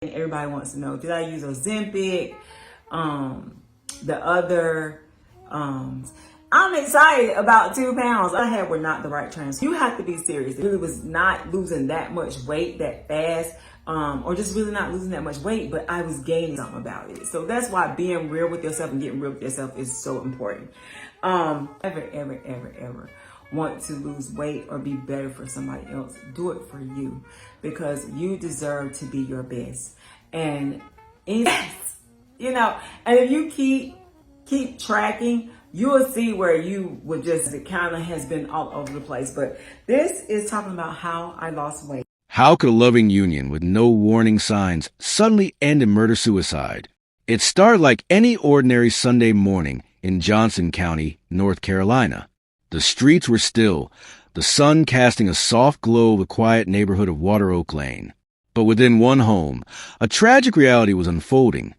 Everybody wants to know, did I use Ozempic? The other, I'm excited about 2 pounds I had were not the right trans. You have to be serious. It really was not losing that much weight that fast, or just really not losing that much weight, but I was gaining something about it. So that's why being real with yourself and getting real with yourself is so important. Ever want to lose weight or be better for somebody else, do it for you, because you deserve to be your best. And and if you keep tracking, you will see where you would just, it kind of has been all over the place. But this is talking about how I lost weight. How could a loving union with no warning signs suddenly end in murder-suicide? It started like any ordinary Sunday morning in Johnson County, North Carolina. The streets were still, the sun casting a soft glow over the quiet neighborhood of Water Oak Lane. But within one home, a tragic reality was unfolding,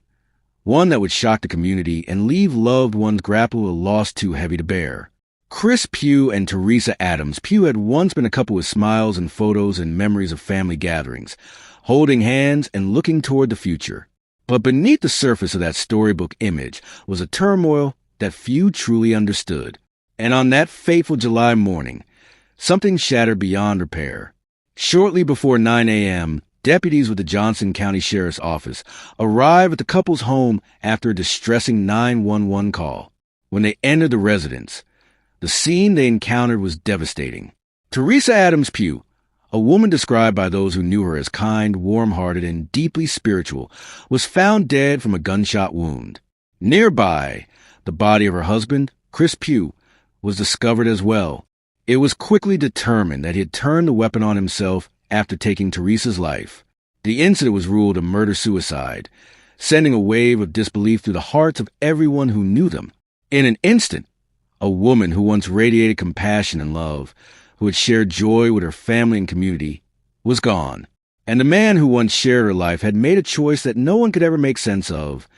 one that would shock the community and leave loved ones grapple with a loss too heavy to bear. Chris Pugh and Teresa Adams. Pugh had once been a couple with smiles and photos and memories of family gatherings, holding hands and looking toward the future. But beneath the surface of that storybook image was a turmoil that few truly understood. And on that fateful July morning, something shattered beyond repair. Shortly before 9 a.m., deputies with the Johnson County Sheriff's Office arrived at the couple's home after a distressing 911 call. When they entered the residence, the scene they encountered was devastating. Teresa Adams Pugh, a woman described by those who knew her as kind, warm-hearted, and deeply spiritual, was found dead from a gunshot wound. Nearby, the body of her husband, Chris Pugh, was discovered as well. It was quickly determined that he had turned the weapon on himself after taking Teresa's life. The incident was ruled a murder-suicide, sending a wave of disbelief through the hearts of everyone who knew them. In an instant, a woman who once radiated compassion and love, who had shared joy with her family and community, was gone. And the man who once shared her life had made a choice that no one could ever make sense of,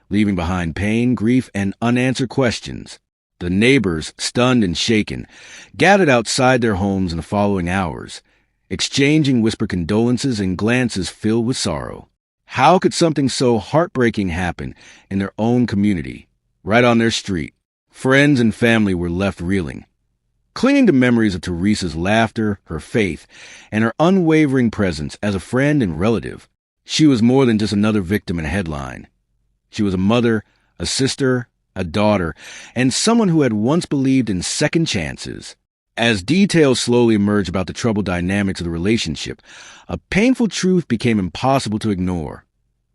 leaving behind pain, grief, and unanswered questions. The neighbors, stunned and shaken, gathered outside their homes in the following hours, exchanging whispered condolences and glances filled with sorrow. How could something so heartbreaking happen in their own community, right on their street? Friends and family were left reeling, clinging to memories of Teresa's laughter, her faith, and her unwavering presence as a friend and relative. She was more than just another victim in a headline. She was a mother, a sister, a daughter, and someone who had once believed in second chances. As details slowly emerged about the troubled dynamics of the relationship, a painful truth became impossible to ignore.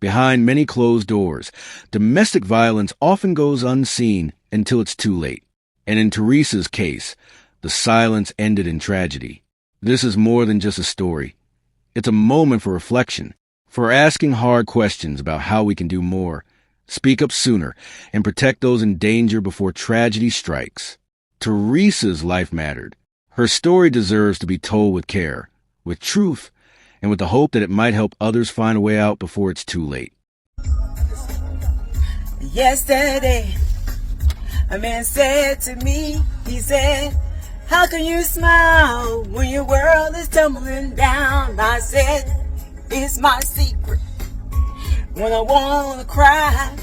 Behind many closed doors, domestic violence often goes unseen until it's too late. And in Teresa's case, the silence ended in tragedy. This is more than just a story. It's a moment for reflection, for asking hard questions about how we can do more, speak up sooner, and protect those in danger before tragedy strikes. Teresa's life mattered. Her story deserves to be told with care, with truth, and with the hope that it might help others find a way out before it's too late. Yesterday, a man said to me, he said, "How can you smile when your world is tumbling down?" I said, "It's my secret. When I want to cry,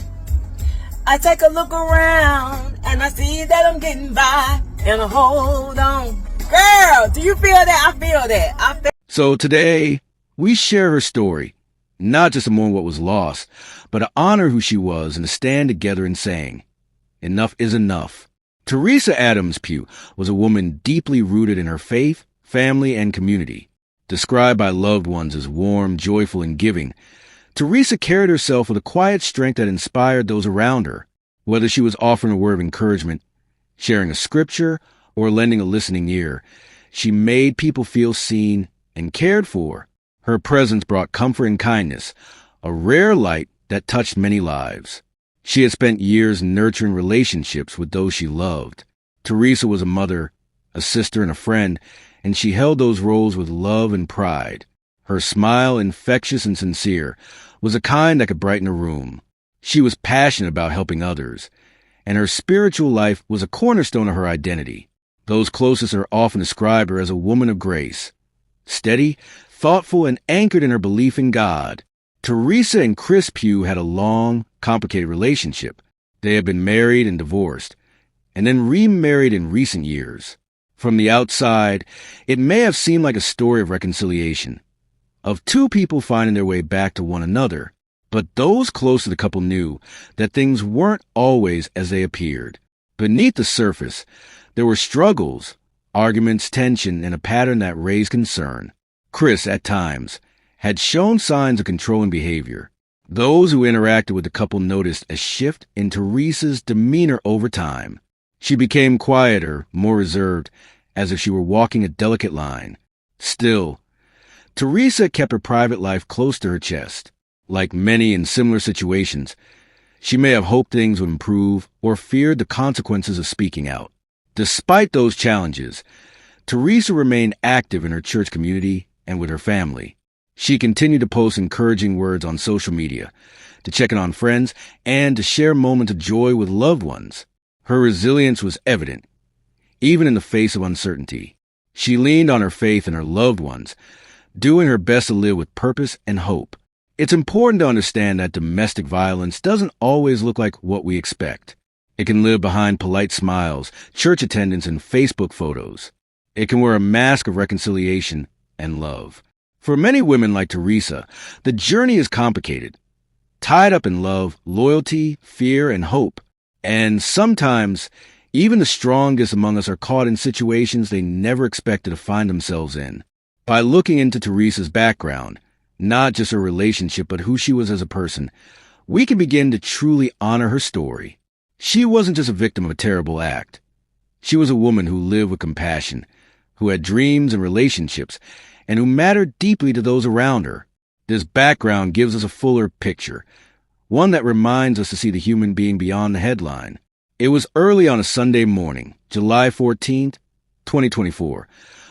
I take a look around and I see that I'm getting by, and I hold on." Girl, do you feel that? I feel that. So today, we share her story, not just to mourn what was lost, but to honor who she was and to stand together in saying, enough is enough. Teresa Adams Pugh was a woman deeply rooted in her faith, family, and community. Described by loved ones as warm, joyful, and giving, Teresa carried herself with a quiet strength that inspired those around her. Whether she was offering a word of encouragement, sharing a scripture, or lending a listening ear, she made people feel seen and cared for. Her presence brought comfort and kindness, a rare light that touched many lives. She had spent years nurturing relationships with those she loved. Teresa was a mother, a sister, and a friend, and she held those roles with love and pride. Her smile, infectious and sincere, was a kind that could brighten a room. She was passionate about helping others, and her spiritual life was a cornerstone of her identity. Those closest to her often described her as a woman of grace, steady, thoughtful, and anchored in her belief in God. Teresa and Chris Pugh had a long, complicated relationship. They had been married and divorced, and then remarried in recent years. From the outside, it may have seemed like a story of reconciliation, of two people finding their way back to one another, but those close to the couple knew that things weren't always as they appeared. Beneath the surface, there were struggles, arguments, tension, and a pattern that raised concern. Chris, at times, had shown signs of controlling behavior. Those who interacted with the couple noticed a shift in Teresa's demeanor over time. She became quieter, more reserved, as if she were walking a delicate line. Still, Teresa kept her private life close to her chest. Like many in similar situations, she may have hoped things would improve or feared the consequences of speaking out. Despite those challenges, Teresa remained active in her church community and with her family. She continued to post encouraging words on social media, to check in on friends, and to share moments of joy with loved ones. Her resilience was evident, even in the face of uncertainty. She leaned on her faith and her loved ones, doing her best to live with purpose and hope. It's important to understand that domestic violence doesn't always look like what we expect. It can live behind polite smiles, church attendance, and Facebook photos. It can wear a mask of reconciliation and love. For many women like Teresa, the journey is complicated, tied up in love, loyalty, fear, and hope. And sometimes, even the strongest among us are caught in situations they never expected to find themselves in. By looking into Teresa's background, not just her relationship, but who she was as a person, we can begin to truly honor her story. She wasn't just a victim of a terrible act. She was a woman who lived with compassion, who had dreams and relationships, and who mattered deeply to those around her. This background gives us a fuller picture, one that reminds us to see the human being beyond the headline. It was early on a Sunday morning, July 14th, 2024,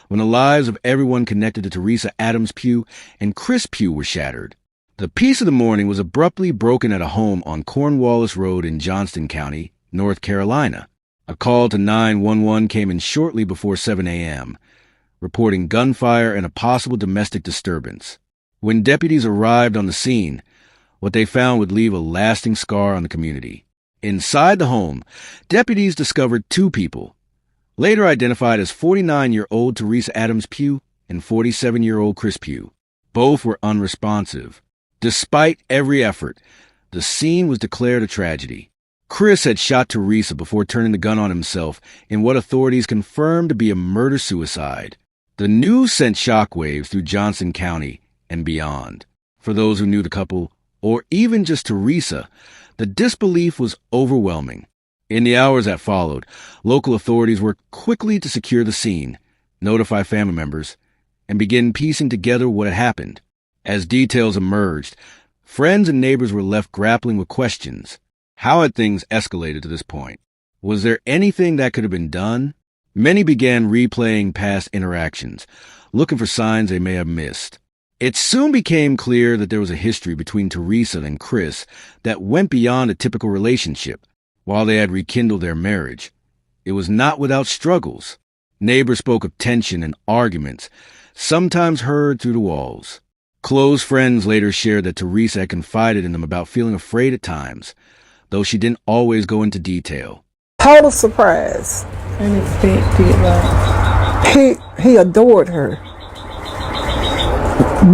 when the lives of everyone connected to Teresa Adams Pugh and Chris Pugh were shattered. The peace of the morning was abruptly broken at a home on Cornwallis Road in Johnston County, North Carolina. A call to 911 came in shortly before 7 a.m., reporting gunfire and a possible domestic disturbance. When deputies arrived on the scene, what they found would leave a lasting scar on the community. Inside the home, deputies discovered two people, later identified as 49-year-old Teresa Adams Pugh and 47-year-old Chris Pugh. Both were unresponsive. Despite every effort, the scene was declared a tragedy. Chris had shot Teresa before turning the gun on himself in what authorities confirmed to be a murder-suicide. The news sent shockwaves through Johnson County and beyond. For those who knew the couple, or even just Teresa, the disbelief was overwhelming. In the hours that followed, local authorities worked quickly to secure the scene, notify family members, and begin piecing together what had happened. As details emerged, friends and neighbors were left grappling with questions. How had things escalated to this point? Was there anything that could have been done? Many began replaying past interactions, looking for signs they may have missed. It soon became clear that there was a history between Teresa and Chris that went beyond a typical relationship. While they had rekindled their marriage, it was not without struggles. Neighbors spoke of tension and arguments, sometimes heard through the walls. Close friends later shared that Teresa had confided in them about feeling afraid at times, though she didn't always go into detail. Total surprise. Unexpected, like. He adored her.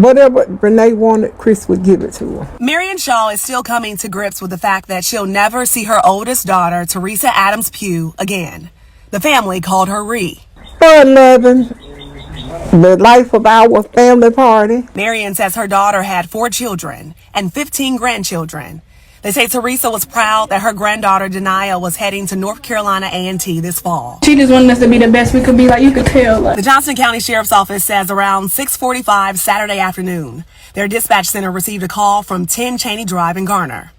Whatever Renee wanted, Chris would give it to her. Marion Shaw is still coming to grips with the fact that she'll never see her oldest daughter, Teresa Adams Pugh, again. The family called her Ree. Fun loving, the life of our family party. Marion says her daughter had 4 children and 15 grandchildren. They say Teresa was proud that her granddaughter Denia was heading to North Carolina A&T this fall. She just wanted us to be the best we could be, like you could tell. Like. The Johnson County Sheriff's Office says around 6:45 Saturday afternoon, their dispatch center received a call from 10 Cheney Drive in Garner.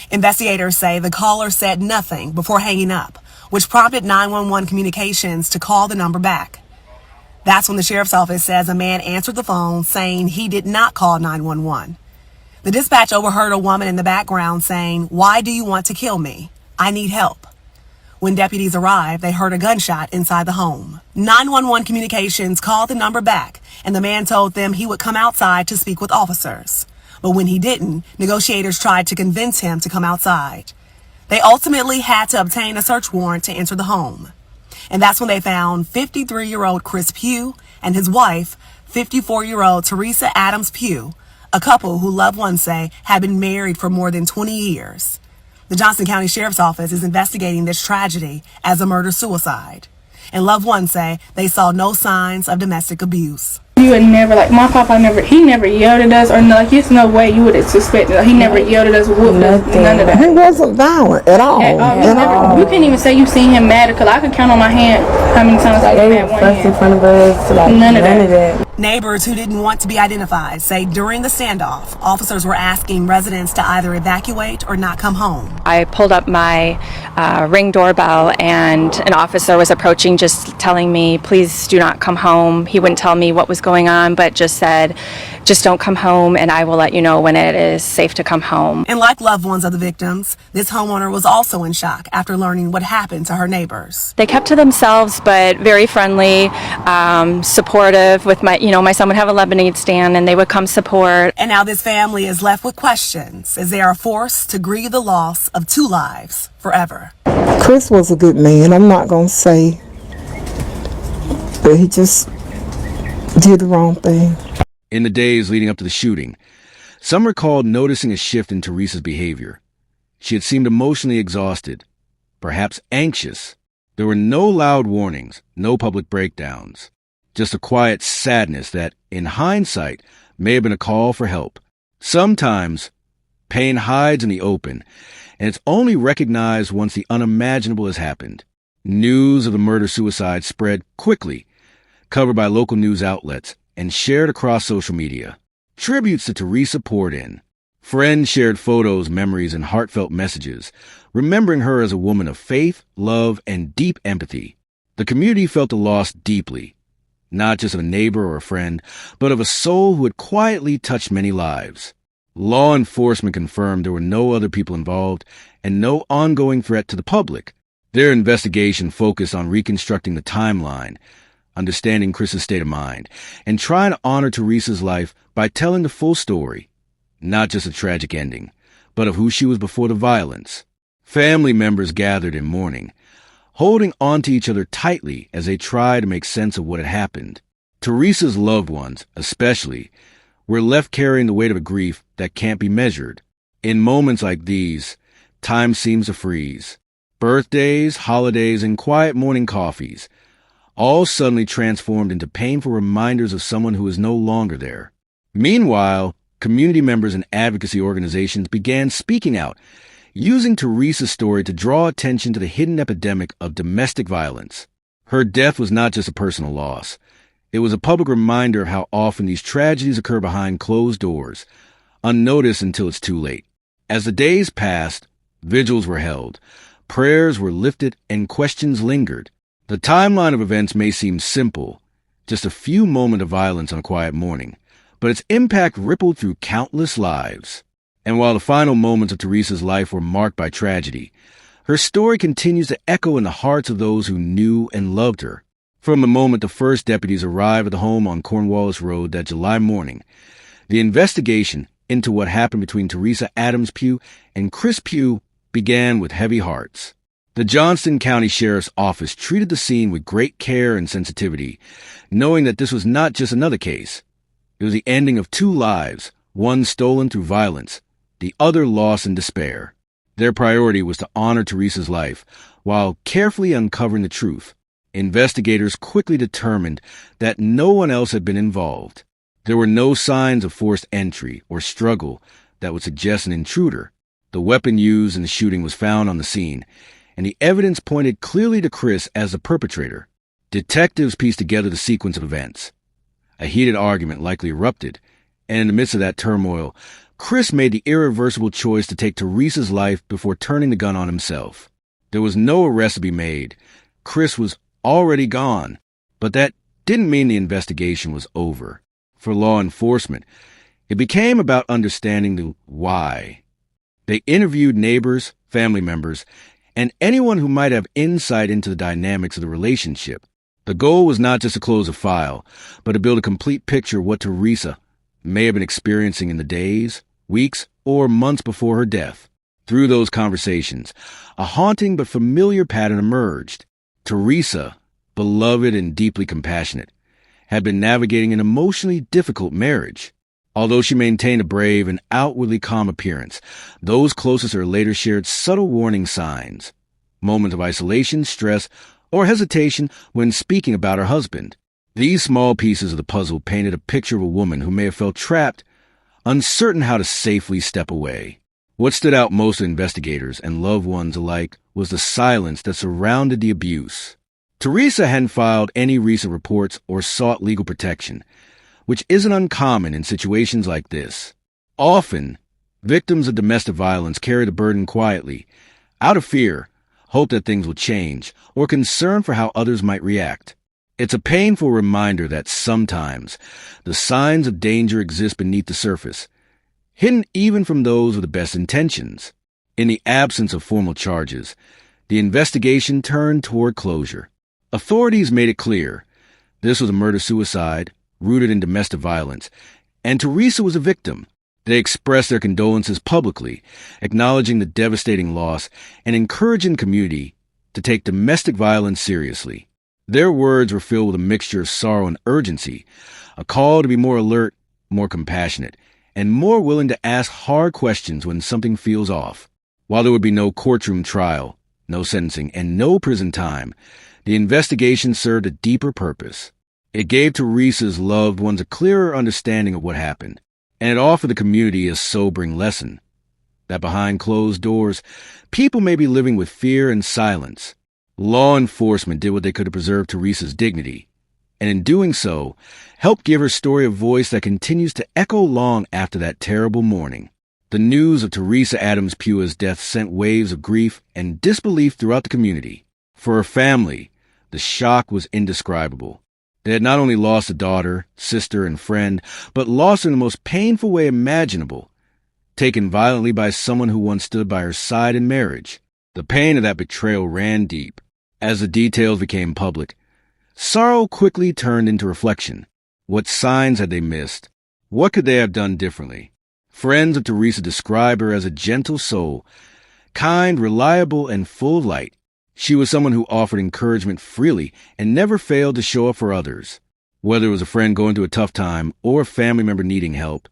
Investigators say the caller said nothing before hanging up, which prompted 911 communications to call the number back. That's when the Sheriff's Office says a man answered the phone saying he did not call 911. The dispatch overheard a woman in the background saying, "Why do you want to kill me? I need help." When deputies arrived, they heard a gunshot inside the home. 911 communications called the number back, and the man told them he would come outside to speak with officers. But when he didn't, negotiators tried to convince him to come outside. They ultimately had to obtain a search warrant to enter the home. And that's when they found 53-year-old Chris Pugh and his wife, 54-year-old Teresa Adams Pugh, a couple who loved ones say had been married for more than 20 years. The Johnson County Sheriff's Office is investigating this tragedy as a murder-suicide. And loved ones say they saw no signs of domestic abuse. You would never, like, my papa he never yelled at us, or like, there's no way you would suspect it. Like, he never yelled at us, whooped us, none of that. He wasn't violent at all. You can't even say you've seen him mad, because I could count on my hand how many times I was mad one hand. In front of us, like, none of that. Neighbors who didn't want to be identified say during the standoff, officers were asking residents to either evacuate or not come home. I pulled up my Ring doorbell, and an officer was approaching, just telling me, please do not come home. He wouldn't tell me what was going on, but just said, just don't come home, and I will let you know when it is safe to come home. And like loved ones of the victims, this homeowner was also in shock after learning what happened to her neighbors. They kept to themselves, but very friendly, supportive. With my son would have a lemonade stand, and they would come support. And now this family is left with questions as they are forced to grieve the loss of 2 lives forever. Chris was a good man. I'm not going to say, but he just did the wrong thing. In the days leading up to the shooting, some recalled noticing a shift in Teresa's behavior. She had seemed emotionally exhausted, perhaps anxious. There were no loud warnings, no public breakdowns, just a quiet sadness that, in hindsight, may have been a call for help. Sometimes, pain hides in the open, and it's only recognized once the unimaginable has happened. News of the murder-suicide spread quickly, covered by local news outlets, and shared across social media. Tributes to Teresa poured in. Friends shared photos, memories, and heartfelt messages, remembering her as a woman of faith, love, and deep empathy. The community felt the loss deeply, not just of a neighbor or a friend, but of a soul who had quietly touched many lives. Law enforcement confirmed there were no other people involved and no ongoing threat to the public. Their investigation focused on reconstructing the timeline, understanding Chris's state of mind, and trying to honor Teresa's life by telling the full story, not just a tragic ending, but of who she was before the violence. Family members gathered in mourning, holding on to each other tightly as they tried to make sense of what had happened. Teresa's loved ones, especially, were left carrying the weight of a grief that can't be measured. In moments like these, time seems to freeze. Birthdays, holidays, and quiet morning coffees, all suddenly transformed into painful reminders of someone who is no longer there. Meanwhile, community members and advocacy organizations began speaking out, using Teresa's story to draw attention to the hidden epidemic of domestic violence. Her death was not just a personal loss. It was a public reminder of how often these tragedies occur behind closed doors, unnoticed until it's too late. As the days passed, vigils were held, prayers were lifted, and questions lingered. The timeline of events may seem simple, just a few moments of violence on a quiet morning, but its impact rippled through countless lives. And while the final moments of Teresa's life were marked by tragedy, her story continues to echo in the hearts of those who knew and loved her. From the moment the first deputies arrived at the home on Cornwallis Road that July morning, the investigation into what happened between Teresa Adams Pugh and Chris Pugh began with heavy hearts. The Johnson County Sheriff's Office treated the scene with great care and sensitivity, knowing that this was not just another case. It was the ending of 2 lives, one stolen through violence, the other lost in despair. Their priority was to honor Teresa's life while carefully uncovering the truth. Investigators quickly determined that no one else had been involved. There were no signs of forced entry or struggle that would suggest an intruder. The weapon used in the shooting was found on the scene, and the evidence pointed clearly to Chris as the perpetrator. Detectives pieced together the sequence of events. A heated argument likely erupted, and in the midst of that turmoil, Chris made the irreversible choice to take Teresa's life before turning the gun on himself. There was no arrest to be made. Chris was already gone, but that didn't mean the investigation was over. For law enforcement, it became about understanding the why. They interviewed neighbors, family members, and anyone who might have insight into the dynamics of the relationship. The goal was not just to close a file, but to build a complete picture of what Teresa may have been experiencing in the days, weeks or months before her death. Through those conversations, a haunting but familiar pattern emerged. Teresa, beloved and deeply compassionate, had been navigating an emotionally difficult marriage. Although she maintained a brave and outwardly calm appearance, those closest to her later shared subtle warning signs. Moments of isolation, stress, or hesitation when speaking about her husband. These small pieces of the puzzle painted a picture of a woman who may have felt trapped, uncertain how to safely step away. What stood out most to investigators and loved ones alike was the silence that surrounded the abuse. Teresa hadn't filed any recent reports or sought legal protection, which isn't uncommon in situations like this. Often, victims of domestic violence carry the burden quietly, out of fear, hope that things will change, or concern for how others might react. It's a painful reminder that sometimes the signs of danger exist beneath the surface, hidden even from those with the best intentions. In the absence of formal charges, the investigation turned toward closure. Authorities made it clear this was a murder-suicide rooted in domestic violence, and Teresa was a victim. They expressed their condolences publicly, acknowledging the devastating loss and encouraging the community to take domestic violence seriously. Their words were filled with a mixture of sorrow and urgency, a call to be more alert, more compassionate, and more willing to ask hard questions when something feels off. While there would be no courtroom trial, no sentencing, and no prison time, the investigation served a deeper purpose. It gave Teresa's loved ones a clearer understanding of what happened, and it offered the community a sobering lesson, that behind closed doors, people may be living with fear and silence. Law enforcement did what they could to preserve Teresa's dignity, and in doing so, helped give her story a voice that continues to echo long after that terrible morning. The news of Teresa Adams Pua's death sent waves of grief and disbelief throughout the community. For her family, the shock was indescribable. They had not only lost a daughter, sister, and friend, but lost her in the most painful way imaginable, taken violently by someone who once stood by her side in marriage. The pain of that betrayal ran deep. As the details became public, sorrow quickly turned into reflection. What signs had they missed? What could they have done differently? Friends of Teresa described her as a gentle soul, kind, reliable, and full of light. She was someone who offered encouragement freely and never failed to show up for others. Whether it was a friend going through a tough time or a family member needing help,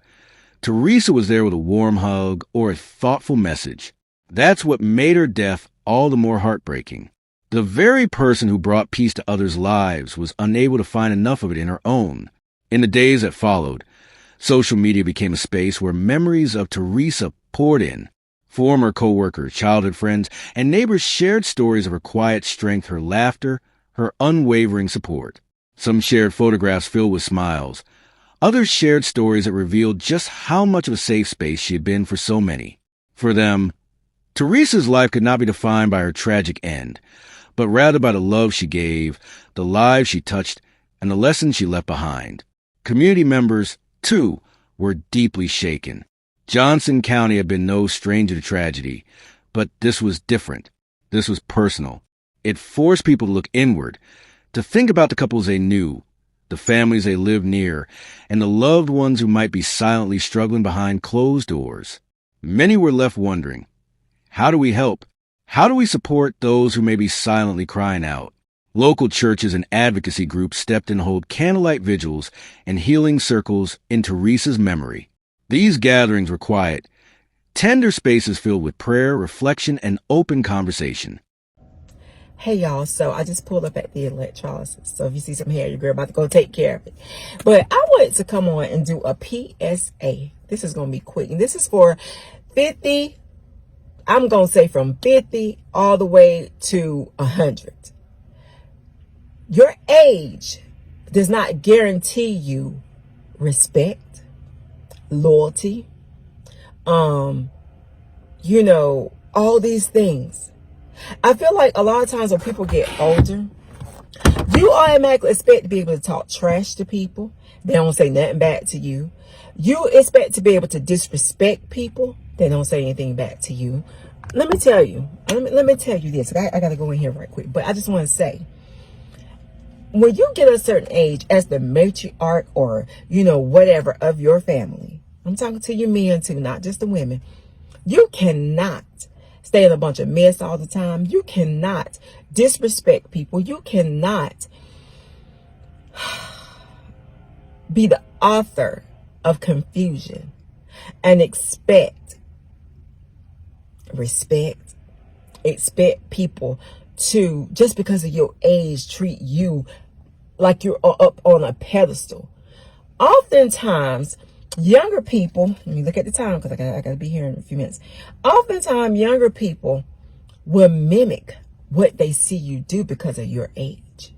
Teresa was there with a warm hug or a thoughtful message. That's what made her death all the more heartbreaking. The very person who brought peace to others' lives was unable to find enough of it in her own. In the days that followed, social media became a space where memories of Teresa poured in. Former co-workers, childhood friends, and neighbors shared stories of her quiet strength, her laughter, her unwavering support. Some shared photographs filled with smiles. Others shared stories that revealed just how much of a safe space she had been for so many. For them, Teresa's life could not be defined by her tragic end, but rather by the love she gave, the lives she touched, and the lessons she left behind. Community members, too, were deeply shaken. Johnson County had been no stranger to tragedy, but this was different. This was personal. It forced people to look inward, to think about the couples they knew, the families they lived near, and the loved ones who might be silently struggling behind closed doors. Many were left wondering, how do we help? How do we support those who may be silently crying out? Local churches and advocacy groups stepped in to hold candlelight vigils and healing circles in Teresa's memory. These gatherings were quiet, tender spaces filled with prayer, reflection, and open conversation. Hey y'all, so I just pulled up at the electrolysis. So if you see some hair, your girl about to go take care of it. But I wanted to come on and do a PSA. This is going to be quick. And this is for 50, I'm going to say from 50 all the way to 100. Your age does not guarantee you respect, loyalty, you know, all these things. I feel like a lot of times when people get older, you automatically expect to be able to talk trash to people. They don't say nothing back to you. You expect to be able to disrespect people. They don't say anything back to you. Let me tell you. Let me tell you this. I got to go in here right quick. But I just want to say, when you get a certain age as the matriarch or, you know, whatever of your family, I'm talking to you men too, not just the women. You cannot stay in a bunch of mess all the time. You cannot disrespect people. You cannot be the author of confusion and expect people to, just because of your age, treat you like you're up on a pedestal. Oftentimes, younger people, let me look at the time because I got to be here in a few minutes. Oftentimes, younger people will mimic what they see you do because of your age.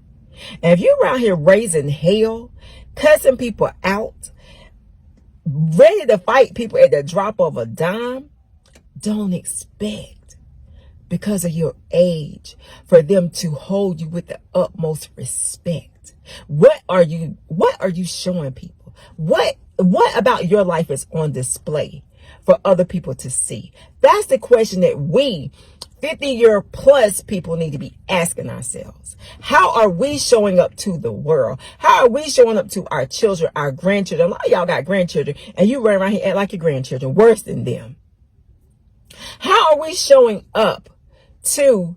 And if you're around here raising hell, cussing people out, ready to fight people at the drop of a dime, don't expect, because of your age, for them to hold you with the utmost respect. What are you showing people? What about your life is on display for other people to see? That's the question that we 50-year plus people need to be asking ourselves. How are we showing up to the world? How are we showing up to our children, our grandchildren? A lot of y'all got grandchildren and you run around here act like your grandchildren, worse than them. How are we showing up to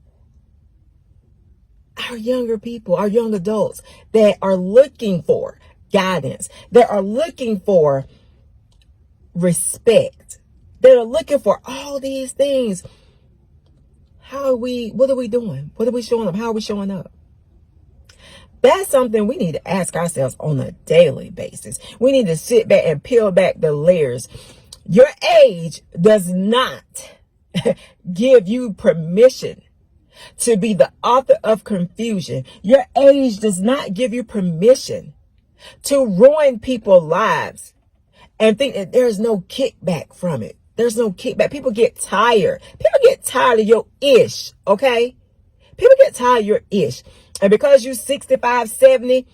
our younger people, our young adults that are looking for guidance, that are looking for respect, that are looking for all these things? What are we doing? What are we showing up? How are we showing up? That's something we need to ask ourselves on a daily basis. We need to sit back and peel back the layers. Your age does not give you permission to be the author of confusion. Your age does not give you permission to ruin people's lives and think that there's no kickback from it. There's no kickback. People get tired. People get tired of your ish, okay? People get tired of your ish. And because you're 65, 70,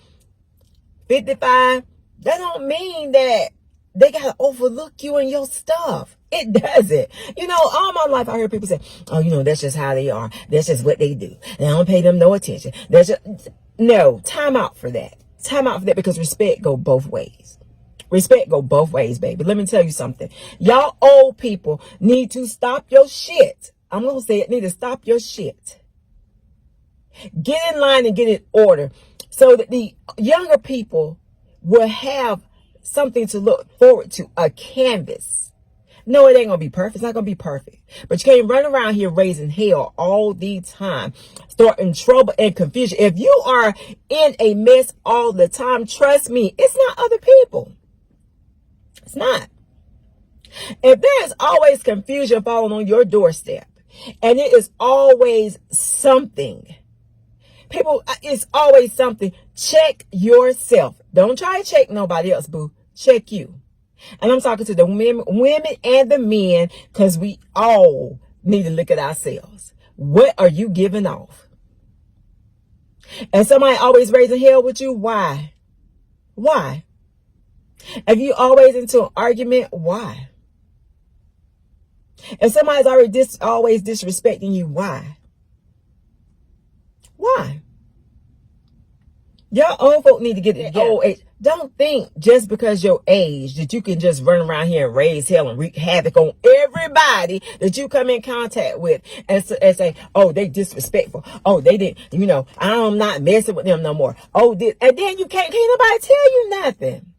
55, that don't mean that they got to overlook you and your stuff. It doesn't. You know, all my life I heard people say, oh, you know, that's just how they are. That's just what they do. And I don't pay them no attention. No, time out for that. Time out for that, because respect go both ways. Respect go both ways, baby. Let me tell you something. Y'all old people need to stop your shit. I'm going to say it. Need to stop your shit. Get in line and get in order so that the younger people will have something to look forward to, a canvas. No, it ain't going to be perfect. It's not going to be perfect. But you can't run around here raising hell all the time, starting trouble and confusion. If you are in a mess all the time, trust me, it's not other people. It's not. If there is always confusion falling on your doorstep, and it is always something, it's always something, check yourself. Don't try to check nobody else, boo. Check you. And I'm talking to the women and the men, because we all need to look at ourselves. What are you giving off? And somebody always raising hell with you, why? Why? If you always into an argument, why? If somebody's always disrespecting you, why? Why? Y'all old folk need to get it old age. Don't think just because your age that you can just run around here and raise hell and wreak havoc on everybody that you come in contact with and say, oh, they disrespectful. Oh, they didn't, I'm not messing with them no more. Oh, and then you can't nobody tell you nothing.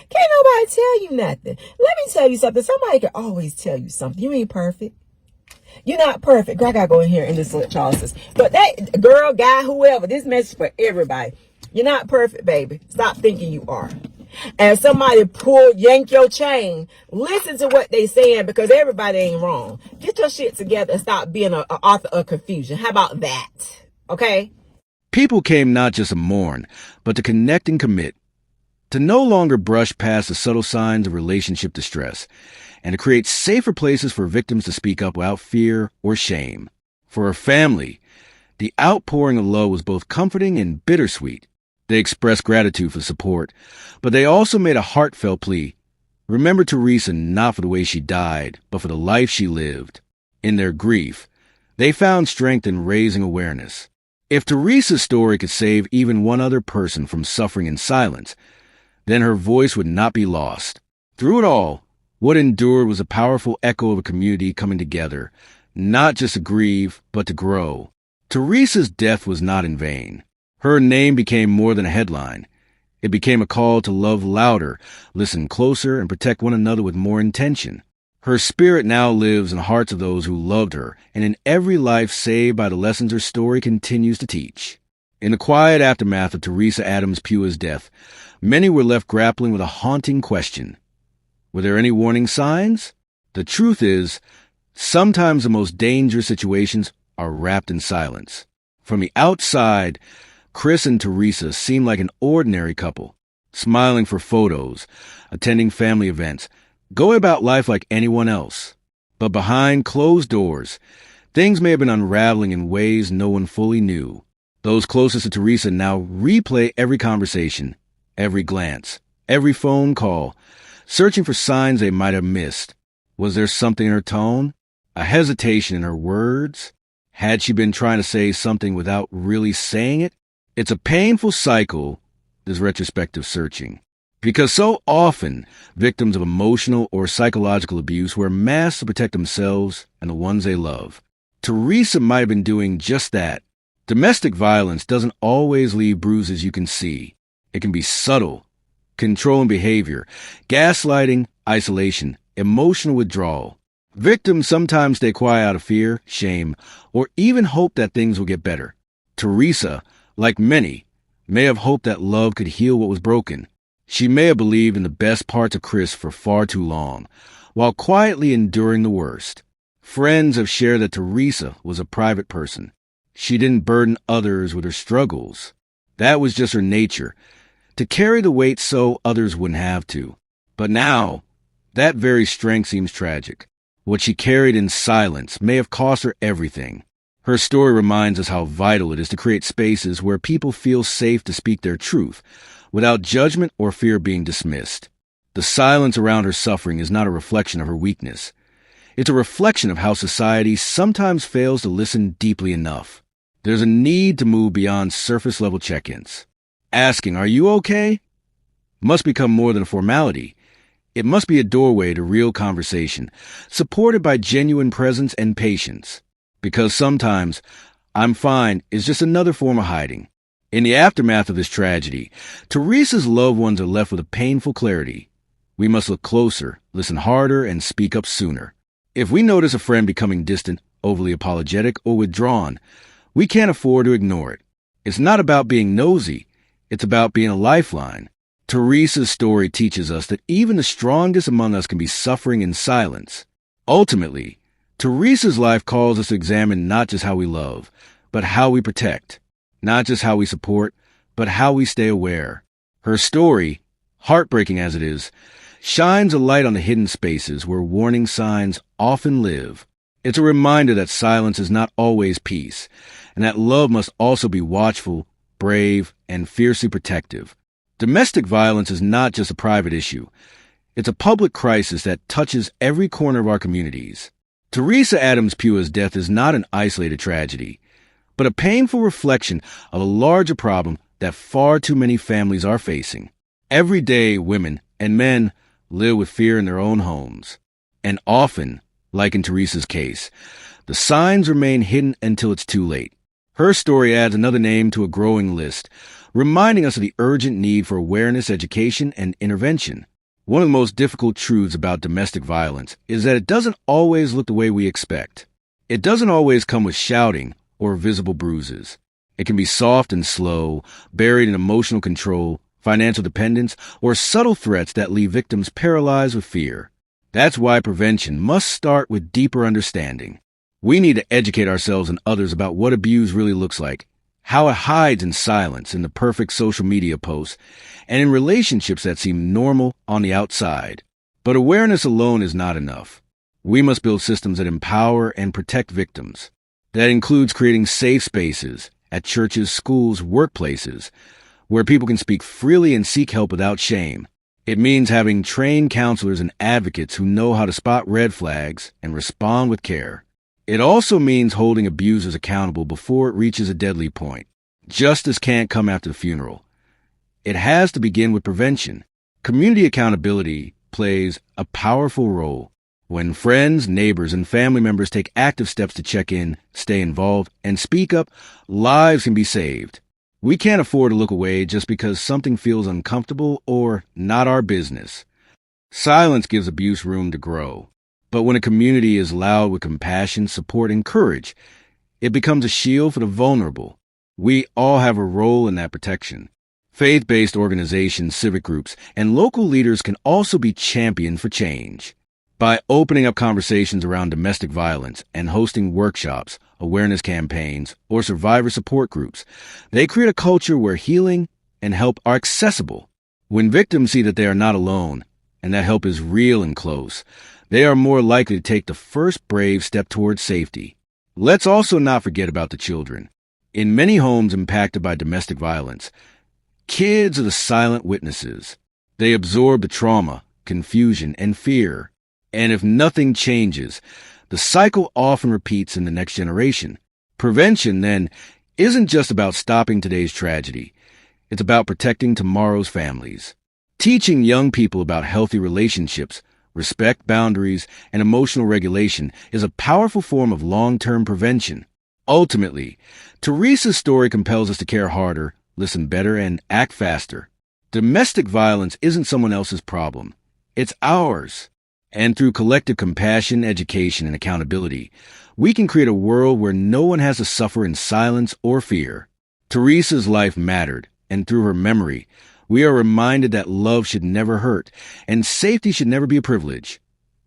Can't nobody tell you nothing. Let me tell you something. Somebody can always tell you something. You ain't perfect. You're not perfect. Girl, I gotta go in here and just let y'all say. But that girl, guy, whoever, this message for everybody. You're not perfect, baby. Stop thinking you are. And somebody yank your chain, listen to what they saying, because everybody ain't wrong. Get your shit together and stop being an author of confusion. How about that? Okay? People came not just to mourn, but to connect and commit. To no longer brush past the subtle signs of relationship distress, and to create safer places for victims to speak up without fear or shame. For her family, the outpouring of love was both comforting and bittersweet. They expressed gratitude for support, but they also made a heartfelt plea. Remember Teresa not for the way she died, but for the life she lived. In their grief, they found strength in raising awareness. If Teresa's story could save even one other person from suffering in silence, then her voice would not be lost. Through it all, what endured was a powerful echo of a community coming together, not just to grieve, but to grow. Teresa's death was not in vain. Her name became more than a headline. It became a call to love louder, listen closer, and protect one another with more intention. Her spirit now lives in the hearts of those who loved her, and in every life saved by the lessons her story continues to teach. In the quiet aftermath of Teresa Adams Pua's death, many were left grappling with a haunting question. Were there any warning signs? The truth is, sometimes the most dangerous situations are wrapped in silence. From the outside, Chris and Teresa seemed like an ordinary couple, smiling for photos, attending family events, going about life like anyone else. But behind closed doors, things may have been unraveling in ways no one fully knew. Those closest to Teresa now replay every conversation, every glance, every phone call, searching for signs they might have missed. Was there something in her tone? A hesitation in her words? Had she been trying to say something without really saying it? It's a painful cycle, this retrospective searching. Because so often, victims of emotional or psychological abuse wear masks to protect themselves and the ones they love. Teresa might have been doing just that. Domestic violence doesn't always leave bruises you can see. It can be subtle, controlling behavior, gaslighting, isolation, emotional withdrawal. Victims sometimes stay quiet out of fear, shame, or even hope that things will get better. Teresa, like many, may have hoped that love could heal what was broken. She may have believed in the best parts of Chris for far too long, while quietly enduring the worst. Friends have shared that Teresa was a private person. She didn't burden others with her struggles. That was just her nature, to carry the weight so others wouldn't have to. But now, that very strength seems tragic. What she carried in silence may have cost her everything. Her story reminds us how vital it is to create spaces where people feel safe to speak their truth, without judgment or fear of being dismissed. The silence around her suffering is not a reflection of her weakness. It's a reflection of how society sometimes fails to listen deeply enough. There's a need to move beyond surface-level check-ins. Asking, "Are you okay?" must become more than a formality. It must be a doorway to real conversation, supported by genuine presence and patience. Because sometimes, "I'm fine" is just another form of hiding. In the aftermath of this tragedy, Teresa's loved ones are left with a painful clarity. We must look closer, listen harder, and speak up sooner. If we notice a friend becoming distant, overly apologetic, or withdrawn, we can't afford to ignore it. It's not about being nosy. It's about being a lifeline. Teresa's story teaches us that even the strongest among us can be suffering in silence. Ultimately, Teresa's life calls us to examine not just how we love, but how we protect. Not just how we support, but how we stay aware. Her story, heartbreaking as it is, shines a light on the hidden spaces where warning signs often live. It's a reminder that silence is not always peace, and that love must also be watchful, brave, and fiercely protective. Domestic violence is not just a private issue. It's a public crisis that touches every corner of our communities. Teresa Adams Pua's death is not an isolated tragedy, but a painful reflection of a larger problem that far too many families are facing. Every day, women and men live with fear in their own homes. And often, like in Teresa's case, the signs remain hidden until it's too late. Her story adds another name to a growing list, reminding us of the urgent need for awareness, education, and intervention. One of the most difficult truths about domestic violence is that it doesn't always look the way we expect. It doesn't always come with shouting or visible bruises. It can be soft and slow, buried in emotional control, financial dependence, or subtle threats that leave victims paralyzed with fear. That's why prevention must start with deeper understanding. We need to educate ourselves and others about what abuse really looks like, how it hides in silence, in the perfect social media posts, and in relationships that seem normal on the outside. But awareness alone is not enough. We must build systems that empower and protect victims. That includes creating safe spaces at churches, schools, workplaces, where people can speak freely and seek help without shame. It means having trained counselors and advocates who know how to spot red flags and respond with care. It also means holding abusers accountable before it reaches a deadly point. Justice can't come after the funeral. It has to begin with prevention. Community accountability plays a powerful role. When friends, neighbors, and family members take active steps to check in, stay involved, and speak up, lives can be saved. We can't afford to look away just because something feels uncomfortable or not our business. Silence gives abuse room to grow. But when a community is loud with compassion, support, and courage, it becomes a shield for the vulnerable. We all have a role in that protection. Faith-based organizations, civic groups, and local leaders can also be championed for change. By opening up conversations around domestic violence and hosting workshops, awareness campaigns, or survivor support groups, they create a culture where healing and help are accessible. When victims see that they are not alone and that help is real and close, they are more likely to take the first brave step towards safety. Let's also not forget about the children. In many homes impacted by domestic violence, kids are the silent witnesses. They absorb the trauma, confusion, and fear. And if nothing changes, the cycle often repeats in the next generation. Prevention, then, isn't just about stopping today's tragedy. It's about protecting tomorrow's families. Teaching young people about healthy relationships, respect, boundaries, and emotional regulation is a powerful form of long-term prevention. Ultimately, Teresa's story compels us to care harder, listen better, and act faster. Domestic violence isn't someone else's problem. It's ours. And through collective compassion, education, and accountability, we can create a world where no one has to suffer in silence or fear. Teresa's life mattered, and through her memory, we are reminded that love should never hurt, and safety should never be a privilege.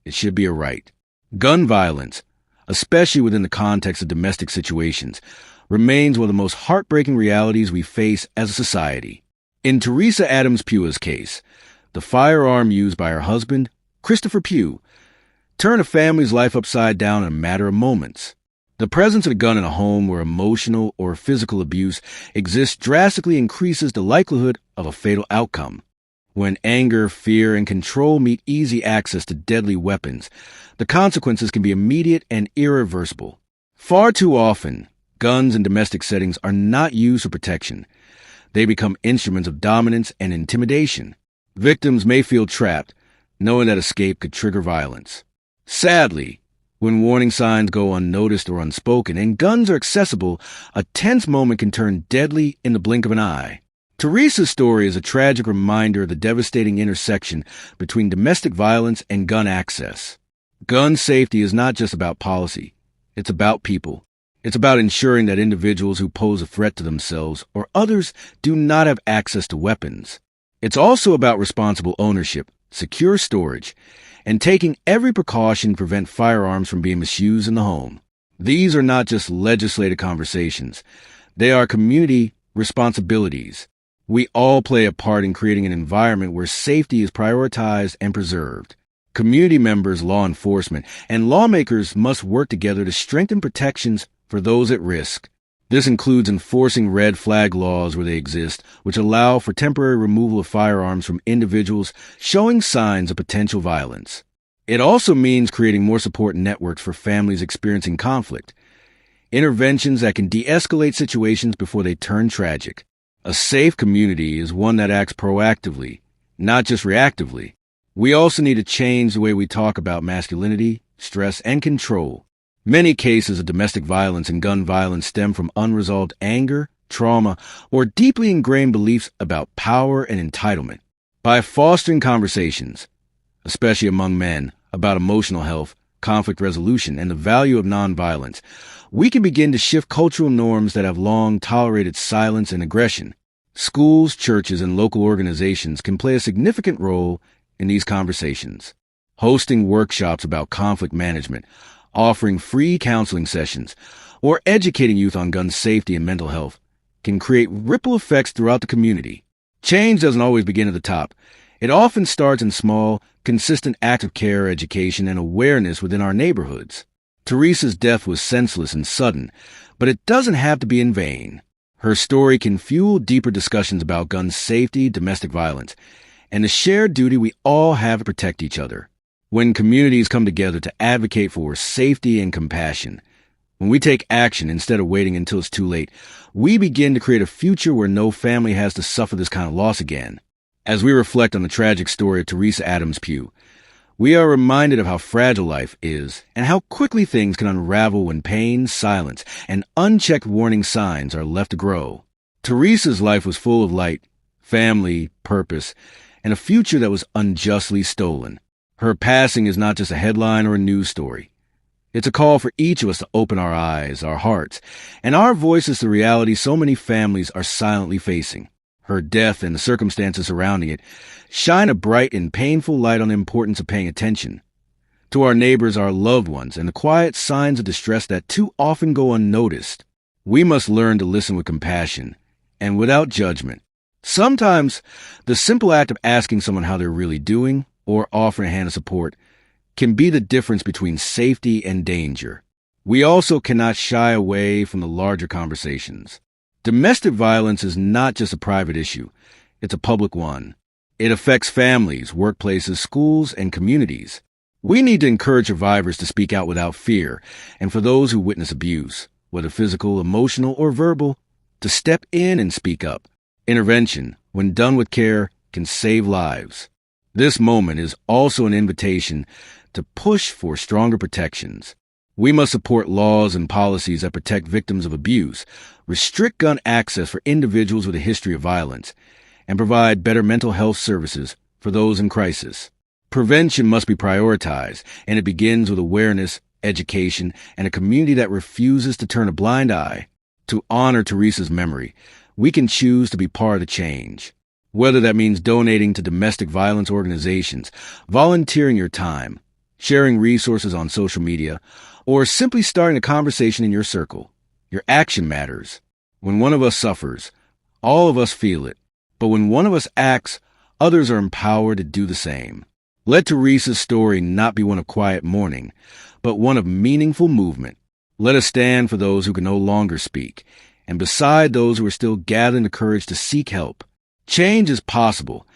It should be a right. Gun violence, especially within the context of domestic situations, remains one of the most heartbreaking realities we face as a society. In Teresa Adams Pua's case, the firearm used by her husband, Christopher Pugh, turned a family's life upside down in a matter of moments. The presence of a gun in a home where emotional or physical abuse exists drastically increases the likelihood of a fatal outcome. When anger, fear, and control meet easy access to deadly weapons, the consequences can be immediate and irreversible. Far too often, guns in domestic settings are not used for protection. They become instruments of dominance and intimidation. Victims may feel trapped, knowing that escape could trigger violence. Sadly, when warning signs go unnoticed or unspoken and guns are accessible, a tense moment can turn deadly in the blink of an eye. Teresa's story is a tragic reminder of the devastating intersection between domestic violence and gun access. Gun safety is not just about policy. It's about people. It's about ensuring that individuals who pose a threat to themselves or others do not have access to weapons. It's also about responsible ownership, secure storage, and taking every precaution to prevent firearms from being misused in the home. These are not just legislative conversations. They are community responsibilities. We all play a part in creating an environment where safety is prioritized and preserved. Community members, law enforcement, and lawmakers must work together to strengthen protections for those at risk. This includes enforcing red flag laws where they exist, which allow for temporary removal of firearms from individuals showing signs of potential violence. It also means creating more support networks for families experiencing conflict, interventions that can de-escalate situations before they turn tragic. A safe community is one that acts proactively, not just reactively. We also need to change the way we talk about masculinity, stress, and control. Many cases of domestic violence and gun violence stem from unresolved anger, trauma, or deeply ingrained beliefs about power and entitlement. By fostering conversations, especially among men, about emotional health, conflict resolution, and the value of nonviolence, we can begin to shift cultural norms that have long tolerated silence and aggression. Schools, churches, and local organizations can play a significant role in these conversations. Hosting workshops about conflict management, offering free counseling sessions, or educating youth on gun safety and mental health can create ripple effects throughout the community. Change doesn't always begin at the top. It often starts in small, consistent active care, education, and awareness within our neighborhoods. Teresa's death was senseless and sudden, but it doesn't have to be in vain. Her story can fuel deeper discussions about gun safety, domestic violence, and the shared duty we all have to protect each other. When communities come together to advocate for safety and compassion, when we take action instead of waiting until it's too late, we begin to create a future where no family has to suffer this kind of loss again. As we reflect on the tragic story of Teresa Adams Pugh, we are reminded of how fragile life is and how quickly things can unravel when pain, silence, and unchecked warning signs are left to grow. Teresa's life was full of light, family, purpose, and a future that was unjustly stolen. Her passing is not just a headline or a news story. It's a call for each of us to open our eyes, our hearts, and our voices to the reality so many families are silently facing. Her death and the circumstances surrounding it shine a bright and painful light on the importance of paying attention to our neighbors, our loved ones, and the quiet signs of distress that too often go unnoticed. We must learn to listen with compassion and without judgment. Sometimes the simple act of asking someone how they're really doing or offering a hand of support can be the difference between safety and danger. We also cannot shy away from the larger conversations. Domestic violence is not just a private issue. It's a public one. It affects families, workplaces, schools, and communities. We need to encourage survivors to speak out without fear, and for those who witness abuse, whether physical, emotional, or verbal, to step in and speak up. Intervention, when done with care, can save lives. This moment is also an invitation to push for stronger protections. We must support laws and policies that protect victims of abuse, restrict gun access for individuals with a history of violence, and provide better mental health services for those in crisis. Prevention must be prioritized, and it begins with awareness, education, and a community that refuses to turn a blind eye. To honor Teresa's memory, we can choose to be part of the change. Whether that means donating to domestic violence organizations, volunteering your time, sharing resources on social media, or simply starting a conversation in your circle, your action matters. When one of us suffers, all of us feel it. But when one of us acts, others are empowered to do the same. Let Teresa's story not be one of quiet mourning, but one of meaningful movement. Let us stand for those who can no longer speak, and beside those who are still gathering the courage to seek help. Change is possible,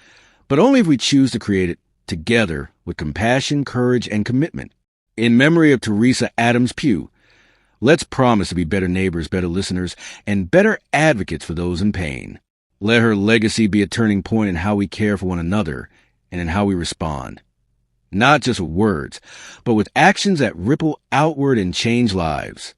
but only if we choose to create it together with compassion, courage, and commitment. In memory of Teresa Adams Pugh, let's promise to be better neighbors, better listeners, and better advocates for those in pain. Let her legacy be a turning point in how we care for one another and in how we respond. Not just with words, but with actions that ripple outward and change lives.